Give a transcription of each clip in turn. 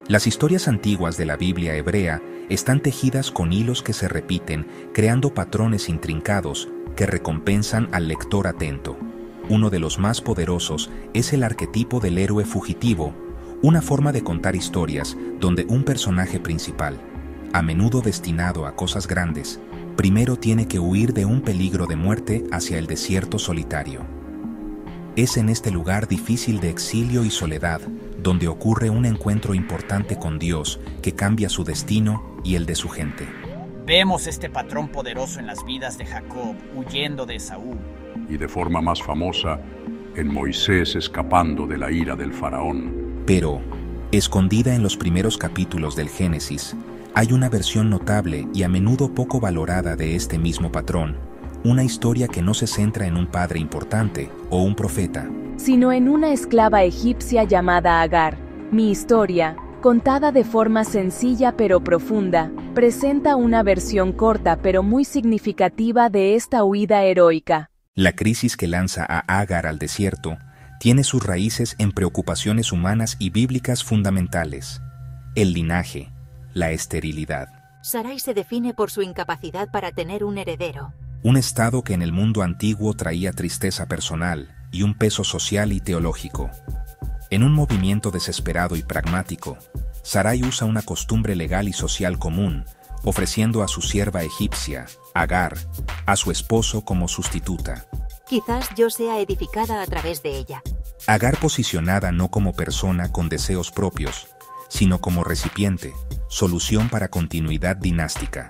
Las historias antiguas de la Biblia hebrea están tejidas con hilos que se repiten, creando patrones intrincados que recompensan al lector atento. Uno de los más poderosos es el arquetipo del héroe fugitivo, una forma de contar historias donde un personaje principal, a menudo destinado a cosas grandes, primero tiene que huir de un peligro de muerte hacia el desierto solitario. Es en este lugar difícil de exilio y soledad donde ocurre un encuentro importante con Dios que cambia su destino y el de su gente. Vemos este patrón poderoso en las vidas de Jacob huyendo de Esaú. Y de forma más famosa, en Moisés escapando de la ira del faraón. Pero, escondida en los primeros capítulos del Génesis, hay una versión notable y a menudo poco valorada de este mismo patrón, una historia que no se centra en un padre importante o un profeta, sino en una esclava egipcia llamada Agar. Mi historia, contada de forma sencilla pero profunda, presenta una versión corta pero muy significativa de esta huida heroica. La crisis que lanza a Agar al desierto tiene sus raíces en preocupaciones humanas y bíblicas fundamentales: el linaje, la esterilidad. Sarai se define por su incapacidad para tener un heredero. Un estado que en el mundo antiguo traía tristeza personal y un peso social y teológico. En un movimiento desesperado y pragmático, Sarai usa una costumbre legal y social común, ofreciendo a su sierva egipcia, Agar, a su esposo como sustituta. Quizás yo sea edificada a través de ella. Agar posicionada no como persona con deseos propios, sino como recipiente, solución para continuidad dinástica.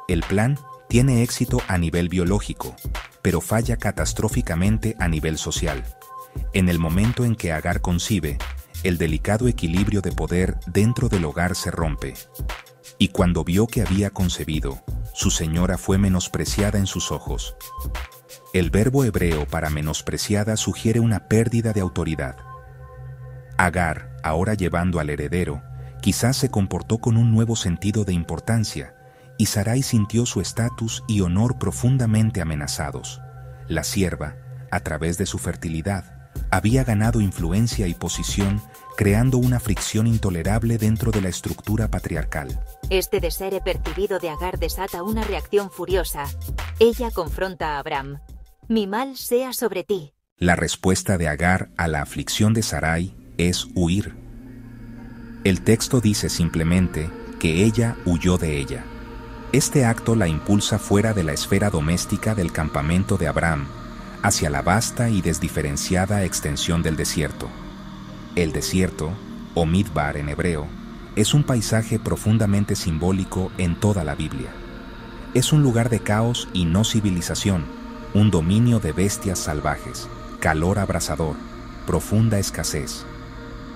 El plan tiene éxito a nivel biológico, pero falla catastróficamente a nivel social. En el momento en que Agar concibe, el delicado equilibrio de poder dentro del hogar se rompe. Y cuando vio que había concebido, su señora fue menospreciada en sus ojos. El verbo hebreo para menospreciada sugiere una pérdida de autoridad. Agar, ahora llevando al heredero, quizás se comportó con un nuevo sentido de importancia, y Sarai sintió su estatus y honor profundamente amenazados. La sierva, a través de su fertilidad, había ganado influencia y posición, creando una fricción intolerable dentro de la estructura patriarcal. Este deseo percibido de Agar desata una reacción furiosa. Ella confronta a Abraham. Mi mal sea sobre ti. La respuesta de Agar a la aflicción de Sarai es huir. El texto dice simplemente que ella huyó de ella. Este acto la impulsa fuera de la esfera doméstica del campamento de Abraham, hacia la vasta y desdiferenciada extensión del desierto. El desierto, o Midbar en hebreo, es un paisaje profundamente simbólico en toda la Biblia. Es un lugar de caos y no civilización, un dominio de bestias salvajes, calor abrasador, profunda escasez.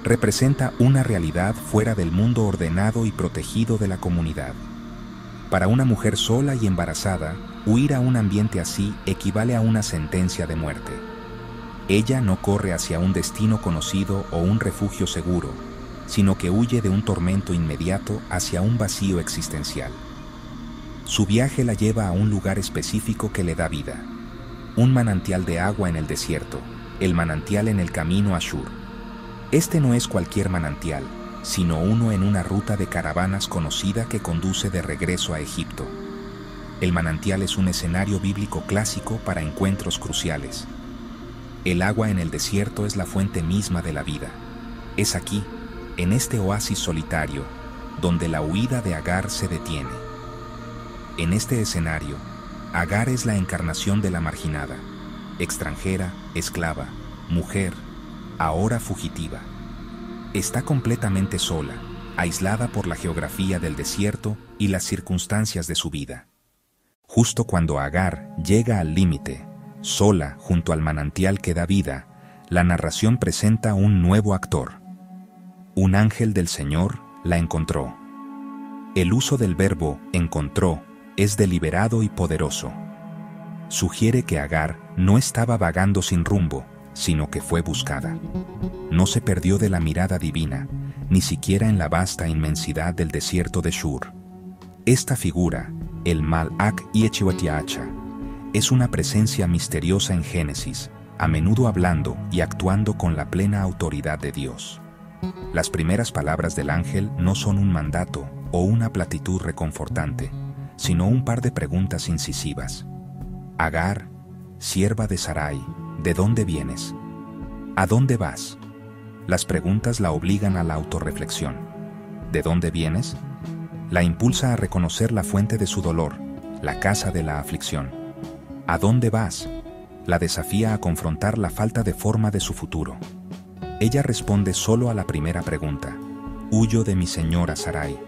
Representa una realidad fuera del mundo ordenado y protegido de la comunidad. Para una mujer sola y embarazada, huir a un ambiente así equivale a una sentencia de muerte. Ella no corre hacia un destino conocido o un refugio seguro, sino que huye de un tormento inmediato hacia un vacío existencial. Su viaje la lleva a un lugar específico que le da vida. Un manantial de agua en el desierto, el manantial en el camino a Shur. Este no es cualquier manantial, sino uno en una ruta de caravanas conocida que conduce de regreso a Egipto. El manantial es un escenario bíblico clásico para encuentros cruciales. El agua en el desierto es la fuente misma de la vida. Es aquí, en este oasis solitario, donde la huida de Agar se detiene. En este escenario, Agar es la encarnación de la marginada, extranjera, esclava, mujer, ahora fugitiva. Está completamente sola, aislada por la geografía del desierto y las circunstancias de su vida. Justo cuando Agar llega al límite, sola junto al manantial que da vida, la narración presenta un nuevo actor. Un ángel del Señor la encontró. El uso del verbo encontró es deliberado y poderoso. Sugiere que Agar no estaba vagando sin rumbo, sino que fue buscada. No se perdió de la mirada divina, ni siquiera en la vasta inmensidad del desierto de Shur. Esta figura, el Malak Yechwatiacha, es una presencia misteriosa en Génesis, a menudo hablando y actuando con la plena autoridad de Dios. Las primeras palabras del ángel no son un mandato o una platitud reconfortante, sino un par de preguntas incisivas. Agar, sierva de Sarai, ¿de dónde vienes? ¿A dónde vas? Las preguntas la obligan a la autorreflexión. ¿De dónde vienes? La impulsa a reconocer la fuente de su dolor, la casa de la aflicción. ¿A dónde vas? La desafía a confrontar la falta de forma de su futuro. Ella responde solo a la primera pregunta. Huyo de mi señora Sarai.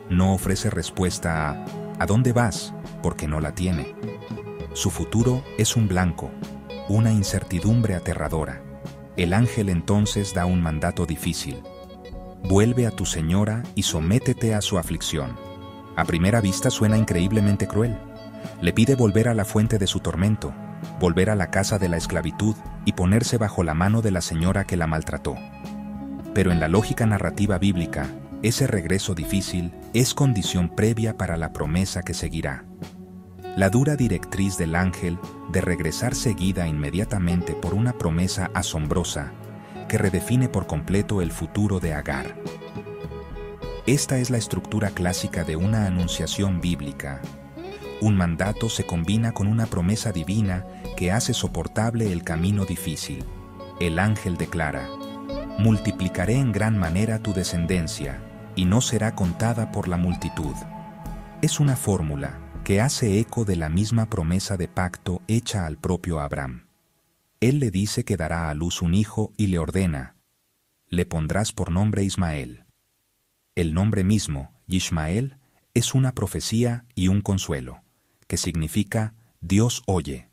No ofrece respuesta ¿a dónde vas?, porque no la tiene. Su futuro es un blanco, una incertidumbre aterradora. El ángel entonces da un mandato difícil. Vuelve a tu señora y sométete a su aflicción. A primera vista suena increíblemente cruel. Le pide volver a la fuente de su tormento, volver a la casa de la esclavitud y ponerse bajo la mano de la señora que la maltrató. Pero en la lógica narrativa bíblica, ese regreso difícil es condición previa para la promesa que seguirá. La dura directriz del ángel de regresar seguida inmediatamente por una promesa asombrosa que redefine por completo el futuro de Agar. Esta es la estructura clásica de una anunciación bíblica. Un mandato se combina con una promesa divina que hace soportable el camino difícil. El ángel declara: multiplicaré en gran manera tu descendencia, y no será contada por la multitud. Es una fórmula que hace eco de la misma promesa de pacto hecha al propio Abraham. Él le dice que dará a luz un hijo y le ordena: le pondrás por nombre Ismael. El nombre mismo, Ishmael, es una profecía y un consuelo, que significa Dios oye,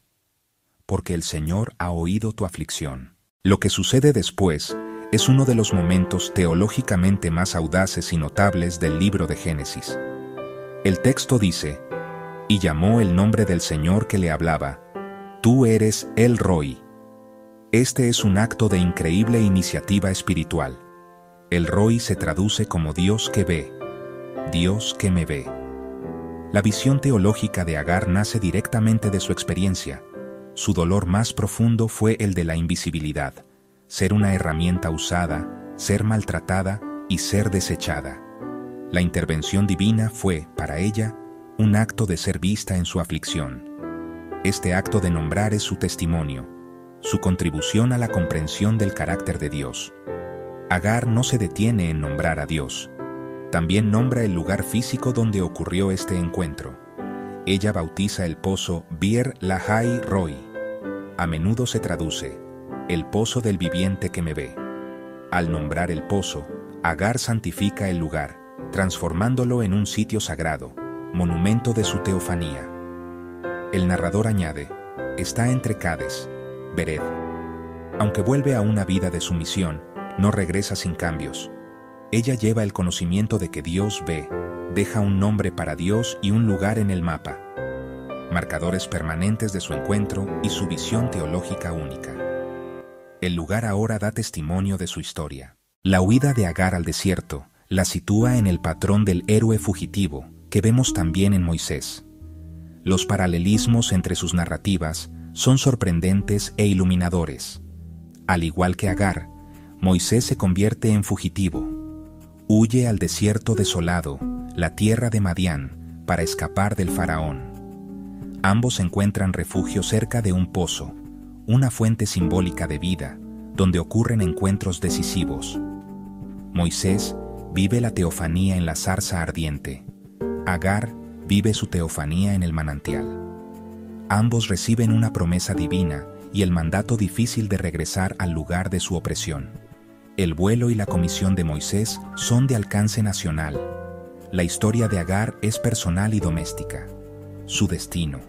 porque el Señor ha oído tu aflicción. Lo que sucede después es uno de los momentos teológicamente más audaces y notables del libro de Génesis. El texto dice: y llamó el nombre del Señor que le hablaba: tú eres El Roi. Este es un acto de increíble iniciativa espiritual. El Roi se traduce como Dios que ve, Dios que me ve. La visión teológica de Agar nace directamente de su experiencia. Su dolor más profundo fue el de la invisibilidad, ser una herramienta usada, ser maltratada y ser desechada. La intervención divina fue, para ella, un acto de ser vista en su aflicción. Este acto de nombrar es su testimonio, su contribución a la comprensión del carácter de Dios. Agar no se detiene en nombrar a Dios. También nombra el lugar físico donde ocurrió este encuentro. Ella bautiza el pozo Bir Lahai Roi. A menudo se traduce: el pozo del viviente que me ve. Al nombrar el pozo, Agar santifica el lugar, transformándolo en un sitio sagrado, monumento de su teofanía. El narrador añade: está entre Cades, Bered. Aunque vuelve a una vida de sumisión, no regresa sin cambios. Ella lleva el conocimiento de que Dios ve, deja un nombre para Dios y un lugar en el mapa, marcadores permanentes de su encuentro y su visión teológica única. El lugar ahora da testimonio de su historia. La huida de Agar al desierto la sitúa en el patrón del héroe fugitivo que vemos también en Moisés. Los paralelismos entre sus narrativas son sorprendentes e iluminadores. Al igual que Agar, Moisés se convierte en fugitivo. Huye al desierto desolado, la tierra de Madián, para escapar del faraón. Ambos encuentran refugio cerca de un pozo, una fuente simbólica de vida, donde ocurren encuentros decisivos. Moisés vive la teofanía en la zarza ardiente. Agar vive su teofanía en el manantial. Ambos reciben una promesa divina y el mandato difícil de regresar al lugar de su opresión. El vuelo y la comisión de Moisés son de alcance nacional. La historia de Agar es personal y doméstica. Su destino: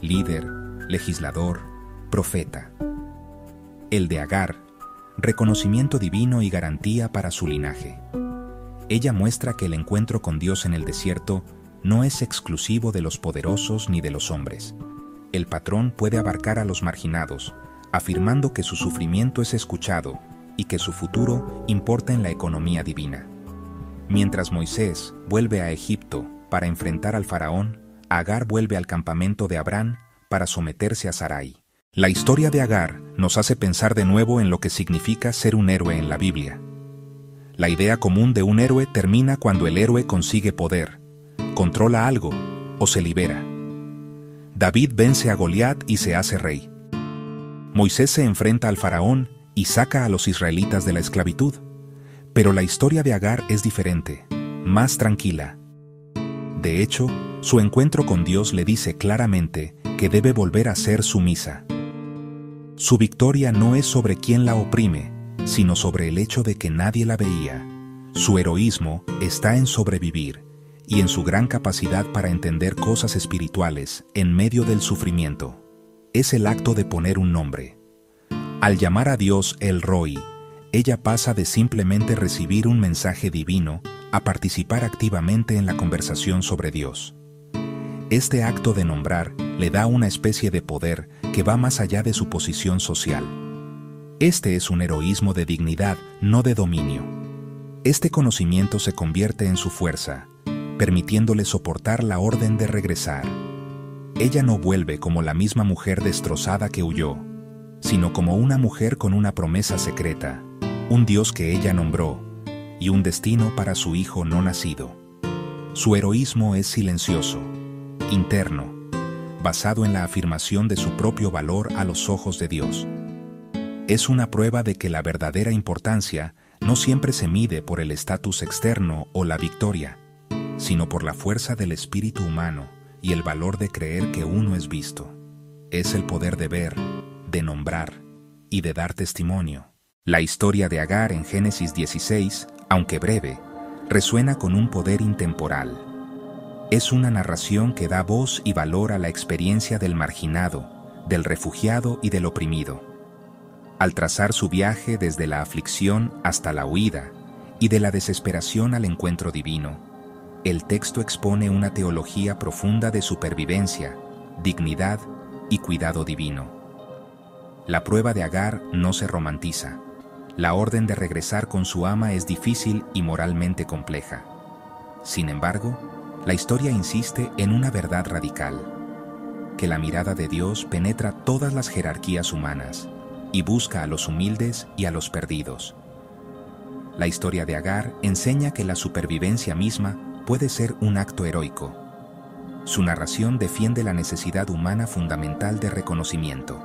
líder, legislador, profeta. El de Agar: reconocimiento divino y garantía para su linaje. Ella muestra que el encuentro con Dios en el desierto no es exclusivo de los poderosos ni de los hombres. El patrón puede abarcar a los marginados, afirmando que su sufrimiento es escuchado y que su futuro importa en la economía divina. Mientras Moisés vuelve a Egipto para enfrentar al faraón, Agar vuelve al campamento de Abraham para someterse a Sarai. La historia de Agar nos hace pensar de nuevo en lo que significa ser un héroe en la Biblia. La idea común de un héroe termina cuando el héroe consigue poder, controla algo o se libera. David vence a Goliat y se hace rey. Moisés se enfrenta al faraón y saca a los israelitas de la esclavitud. Pero la historia de Agar es diferente, más tranquila. De hecho, su encuentro con Dios le dice claramente que debe volver a ser sumisa. Su victoria no es sobre quien la oprime, sino sobre el hecho de que nadie la veía. Su heroísmo está en sobrevivir y en su gran capacidad para entender cosas espirituales en medio del sufrimiento. Es el acto de poner un nombre. Al llamar a Dios El Roi, ella pasa de simplemente recibir un mensaje divino a participar activamente en la conversación sobre Dios. Este acto de nombrar le da una especie de poder que va más allá de su posición social. Este es un heroísmo de dignidad, no de dominio. Este conocimiento se convierte en su fuerza, permitiéndole soportar la orden de regresar. Ella no vuelve como la misma mujer destrozada que huyó, sino como una mujer con una promesa secreta, un Dios que ella nombró, y un destino para su hijo no nacido. Su heroísmo es silencioso, interno, basado en la afirmación de su propio valor a los ojos de Dios. Es una prueba de que la verdadera importancia no siempre se mide por el estatus externo o la victoria, sino por la fuerza del espíritu humano y el valor de creer que uno es visto. Es el poder de ver, de nombrar y de dar testimonio. La historia de Agar en Génesis 16, aunque breve, resuena con un poder intemporal. Es una narración que da voz y valor a la experiencia del marginado, del refugiado y del oprimido. Al trazar su viaje desde la aflicción hasta la huida y de la desesperación al encuentro divino, el texto expone una teología profunda de supervivencia, dignidad y cuidado divino. La prueba de Agar no se romantiza. La orden de regresar con su ama es difícil y moralmente compleja. Sin embargo, la historia insiste en una verdad radical, que la mirada de Dios penetra todas las jerarquías humanas y busca a los humildes y a los perdidos. La historia de Agar enseña que la supervivencia misma puede ser un acto heroico. Su narración defiende la necesidad humana fundamental de reconocimiento.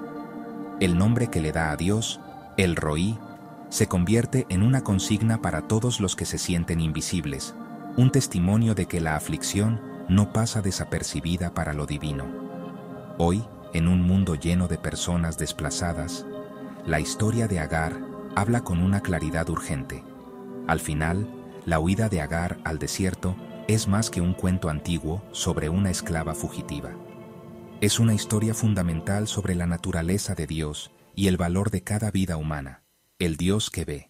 El nombre que le da a Dios, El Roi, se convierte en una consigna para todos los que se sienten invisibles, un testimonio de que la aflicción no pasa desapercibida para lo divino. Hoy, en un mundo lleno de personas desplazadas, la historia de Agar habla con una claridad urgente. Al final, la huida de Agar al desierto es más que un cuento antiguo sobre una esclava fugitiva. Es una historia fundamental sobre la naturaleza de Dios y el valor de cada vida humana, el Dios que ve.